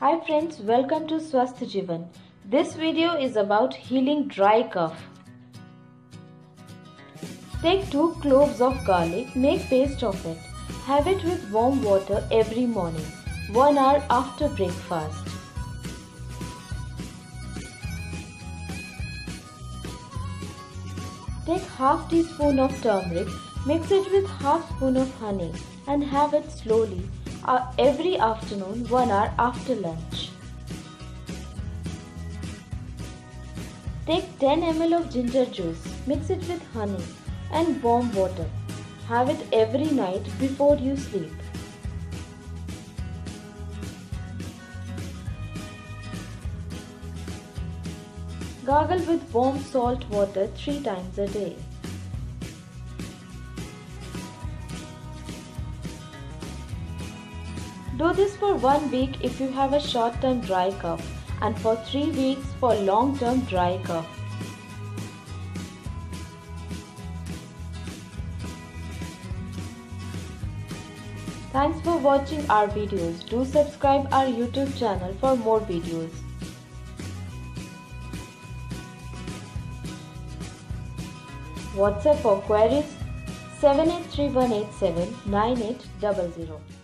Hi friends, welcome to Swasth Jivan. This video is about healing dry cough. Take 2 cloves of garlic, make paste of it. Have it with warm water every morning, 1 hour after breakfast. Take half teaspoon of turmeric, mix it with half spoon of honey and have it slowly every afternoon 1 hour after lunch. Take 10 ml of ginger juice, mix it with honey and warm water. Have it every night before you sleep. Gargle with warm salt water 3 times a day. Do this for 1 week if you have a short-term dry cough and for 3 weeks for long-term dry cough. Thanks for watching our videos. Do subscribe our YouTube channel for more videos. WhatsApp for queries 7831879800.